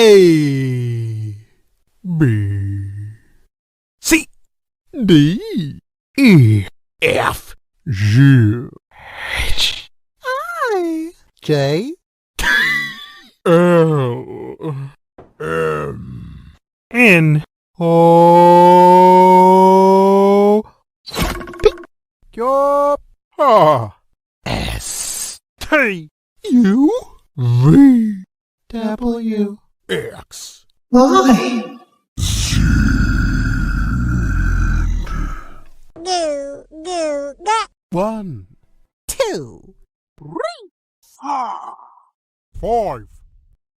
A, B, C, D, E, F, G, H, I, J, L, M, N, O, P, Q, R, S, T, U, V, W, X, Y. Goo, goo, ga. 1, 2, 3, 4, 5,